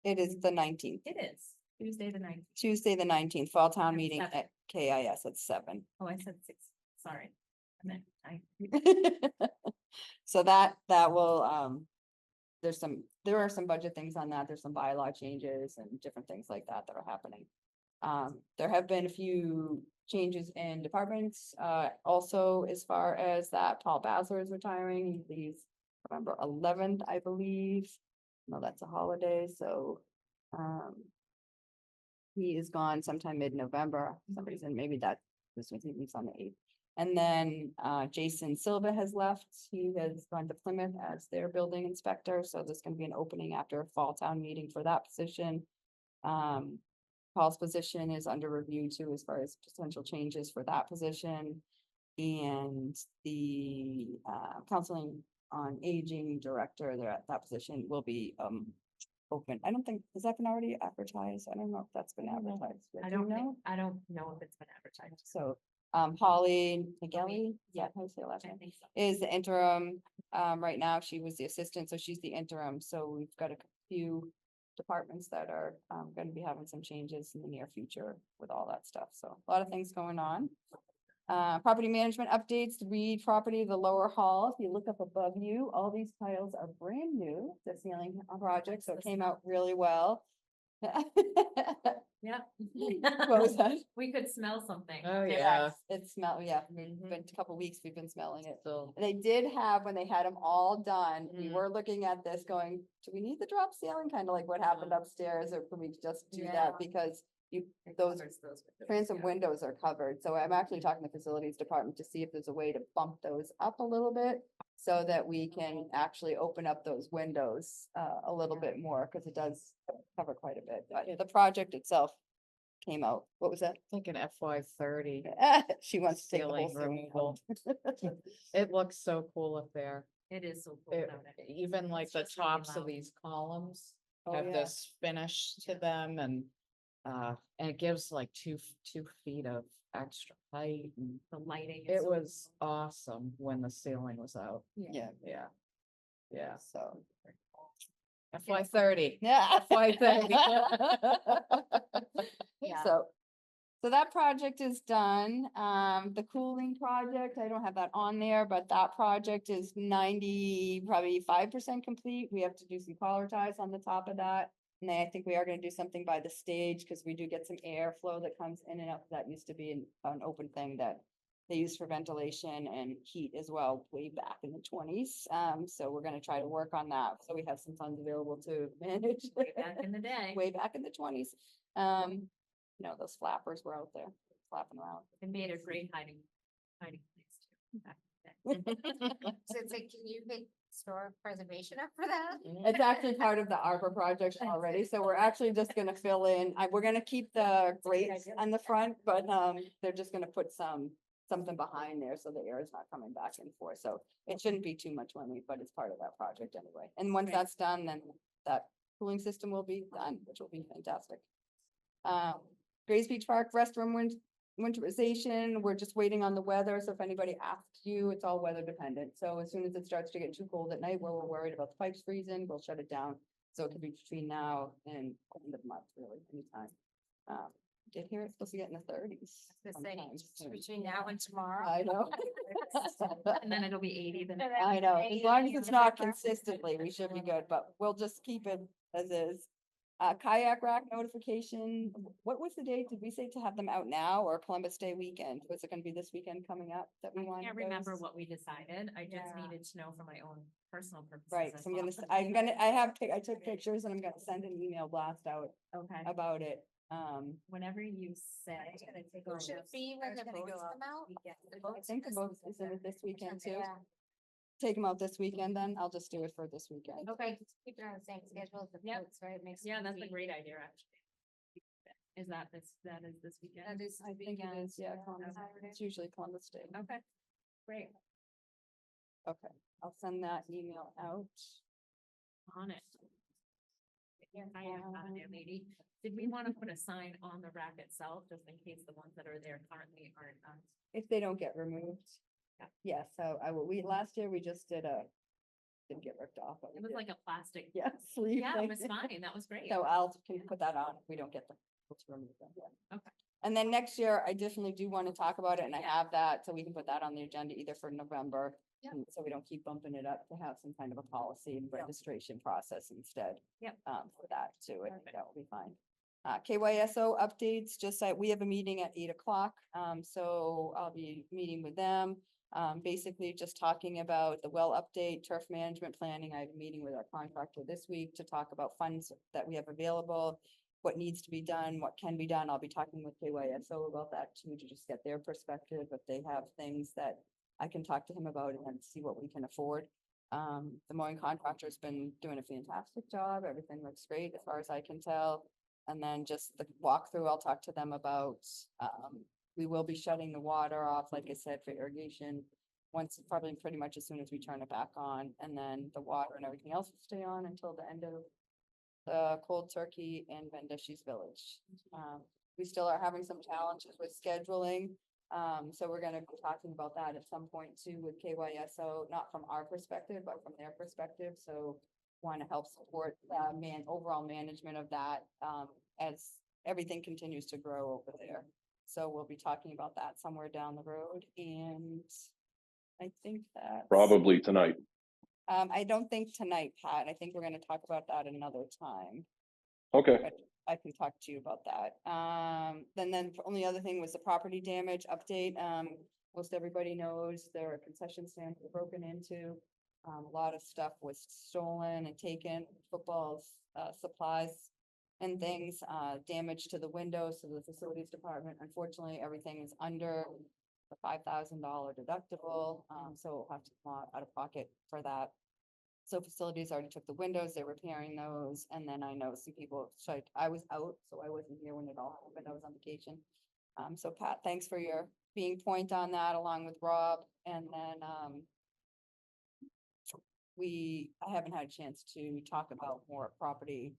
it is the 19th, it is Tuesday the 9th. Tuesday, the 19th, fall town At meeting 7. at KIS at 7. Oh, I said 6. Sorry. I meant I. So that will, there are some budget things on that. There's some bylaw changes and different things like that that are happening. There have been a few changes in departments, also as far as that Paul Basler is retiring. He leaves November 11th, I believe. No, that's a holiday, so, he is gone sometime mid-November. For some reason, maybe this was, he leaves on the 8th. And then, Jason Silva has left. He has gone to Plymouth as their building inspector, so there's gonna be an opening after a fall town meeting for that position. Paul's position is under review too, as far as potential changes for that position. And the, counseling on aging director there at that position will be, open. I don't think, has that been already advertised? I don't know if that's been advertised. I Do you don't know? know. I don't know if it's been advertised. So, Holly McGelly, yeah, how do you say her last I name? think so. Is the interim, right now. She was the assistant, so she's the interim. So we've got a few departments that are, gonna be having some changes in the near future with all that stuff. So a lot of things going on. Property management updates, the Reed property, the lower hall. If you look up above you, all these tiles are brand new, the ceiling project, so it came out really well. Yeah. What was that? We could smell something. Oh, Yes, yeah. it smell, yeah, Mhm. been a couple weeks, we've been smelling it. So, They did have, when they had them all done, we Mm. were looking at this going, do we need the drop ceiling? Kind of like what happened upstairs, or can we just do Yeah. that? Because those transom windows are covered, so I'm actually talking to facilities department to see if there's a way to bump those up a little bit. So that we can actually open up those windows, a little bit more, because it does cover quite a bit, but the project itself came out, what was that? thinking FY30 She wants to take the whole ceiling ceiling removal. out. It looks so cool up there. It is so cool. It- without it. Even like It's the just really tops of loud. these columns Oh, have yeah. this finish to them and it gives like 2 feet of extra height. And The lighting. is it so was cool. awesome when the ceiling was out. Yeah, Yeah. Yeah. so. FY30. Yeah. FY30. Yeah. So that project is done. The cooling project, I don't have that on there, but that project is 90, probably 5% complete. We have to do some collar ties on the top of that. And then I think we are gonna do something by the stage, because we do get some airflow that comes in and out. That used to be an open thing that they use for ventilation and heat as well, way back in the 20s. So we're gonna try to work on that. So we have some funds available to manage. Way back in the day. Way back in the 20s. Those flappers were out there. flapping around. It made a great hiding place too. back in the day. So it's like, can you pick historic preservation up for that? It's actually part of the ARPA project already, so we're actually just gonna fill in, we're gonna keep the grates on the front, but, they're just gonna put something behind there, so the air is not coming back and forth, so it shouldn't be too much money, but it's part of that project anyway. And once Right. that's done, then that cooling system will be done, which will be fantastic. Grays Beach Park restroom winterization, we're just waiting on the weather, so if anybody asks you, it's all weather dependent. So as soon as it starts to get too cold at night, where we're worried about the pipes freezing, we'll shut it down. So it could be between now and end of the month, really, anytime. Did hear it's supposed to get in the thirties. The same, between now and tomorrow. I know. And then it'll be 80 the next. I know, as long as it's not consistently, we should be good, but we'll just keep it as is. Kayak rack notification, what was the date? Did we say to have them out now or Columbus Day weekend? Was it gonna be this weekend coming up that we I wanted can't remember those? what we decided. I just Yeah. needed to know for my own personal purposes. Right, as so well. I took pictures and I'm gonna send an email blast out Okay, about it. whenever you say. Should it be when the votes come out? I think the vote is in it this weekend too. Yeah. Take them out this weekend, then I'll just do it for this weekend. Okay, just keep it on the same schedule as the Yep. votes, right? It makes. it Yeah, that's a easy. great idea, actually. That is this weekend? That is. I think it is, yeah, Columbus, Saturday. it's usually Columbus Day. Okay, great, Okay, I'll send that email out. on it. Hi, lady. Did we want to put a sign on the rack itself, just in case the ones that are there currently aren't? If they don't get removed. Yeah. Yeah, so last year we just didn't get ripped off. but we It was did. like a plastic. Yeah, sleeve Yeah, thing. it was fine, that was great. So can put that on, if we don't get them, let's remove them, yeah. Okay. And then next year, I definitely do want to talk about it, and I have that, so we can put that on the agenda either for November. Yep. and So we don't keep bumping it up, to have some kind of a policy and Yep. registration process instead. Yep. For that too, Perfect. that will be fine. KYSO updates, just like, we have a meeting at 8 o'clock, so I'll be meeting with them. Basically just talking about the well update, turf management planning. I have a meeting with our contractor this week to talk about funds that we have available, what needs to be done, what can be done. I'll be talking with KYSO about that too, to just get their perspective, if they have things that I can talk to him about and then see what we can afford. The mowing contractor's been doing a fantastic job. Everything looks great as far as I can tell. And then just the walkthrough, I'll talk to them about, we will be shutting the water off, like I said, for irrigation. Once, probably pretty much as soon as we turn it back on, and then the water and everything else will stay on until the end of Cold Turkey and Vendishi's Village. We still are having some challenges with scheduling. So we're gonna be talking about that at some point too with KYSO, not from our perspective, but from their perspective. So want to help support overall management of that as everything continues to grow over there. So we'll be talking about that somewhere down the road, and I think that Probably tonight. I don't think tonight, Pat. I think we're gonna talk about that another time. Okay, But I can talk to you about that. Then the only other thing was the property damage update. Most everybody knows there are concession stands were broken into. A lot of stuff was stolen and taken, footballs, supplies and things, damage to the windows of the facilities department. Unfortunately, everything is under the $5,000 deductible, so we'll have to come out of pocket for that. So facilities already took the windows, they're repairing those, and then I know some people, so I was out, so I wasn't here when it all happened, I was on vacation. So Pat, thanks for your being point on that along with Rob, and then, I haven't had a chance to talk about more property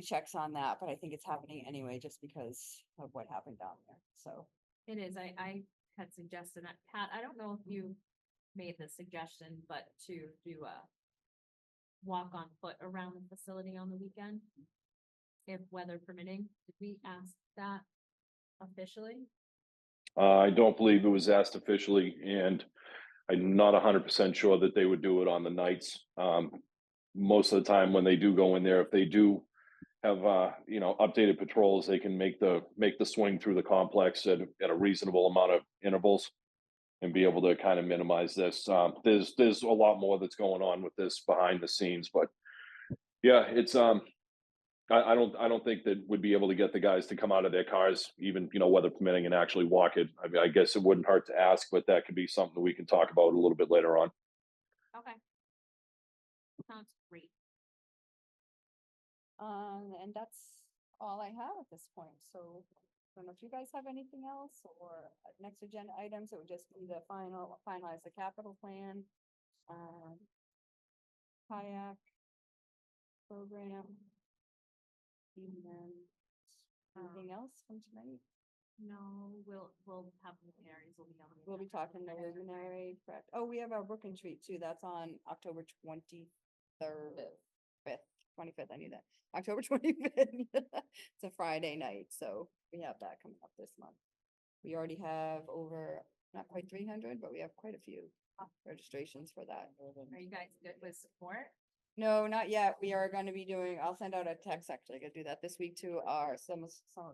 checks on that, but I think it's happening anyway, just because of what happened down there, so. It is, I had suggested that, Pat, I don't know if you made the suggestion, but to do a walk on foot around the facility on the weekend, if weather permitting. Did we ask that officially? I don't believe it was asked officially, and I'm not 100% sure that they would do it on the nights. Most of the time when they do go in there, if they do have updated patrols, they can make the swing through the complex at a reasonable amount of intervals and be able to kind of minimize this. There's a lot more that's going on with this behind the scenes, but yeah, it's I don't think that we'd be able to get the guys to come out of their cars, even, weather permitting, and actually walk it. I mean, I guess it wouldn't hurt to ask, but that could be something that we can talk about a little bit later on. Okay. Sounds great. And that's all I have at this point, so I don't know if you guys have anything else or next agenda items, it would just be the finalize the capital plan. Kayak program. And then anything else from tonight? No, we'll have luminaries will be on. the We'll be agenda. talking the luminary, correct? Oh, we have our Brook and Treat too. That's on October 23rd, 25th. I knew that. October 25th. It's a Friday night, so we have that coming up this month. We already have over, not quite 300, but we have quite a few registrations for that. Are you guys good with support? No, not yet. We are gonna be doing, I'll send out a text, actually, I could do that this week to our summer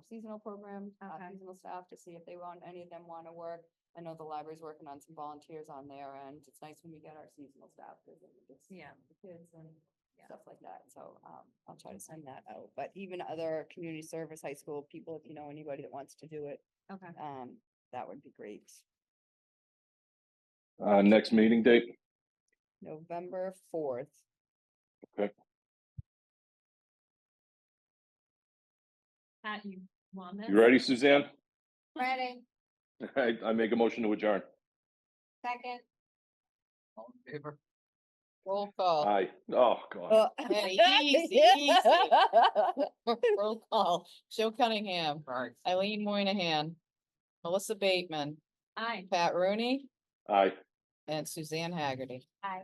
seasonal program, Okay. seasonal staff to see if they want, any of them wanna work. I know the library's working on some volunteers on there, and it's nice when we get our seasonal staff, cause it gets Yeah. the kids and Yeah. stuff like that, so, I'll try to send that out. But even other community service, high school people, if you know anybody that wants to do it, Okay. that would be great. Next meeting date? November 4th. Pat, you want this? You ready, Suzanne? Ready, I make a motion to adjourn. second, All in favor? Roll call. Aye. Oh, God. Hey, easy, easy. Roll call. Joe Cunningham, All right. Eileen Moynihan, Melissa Bateman, Aye. Pat Rooney, Aye. and Suzanne Haggerty. aye.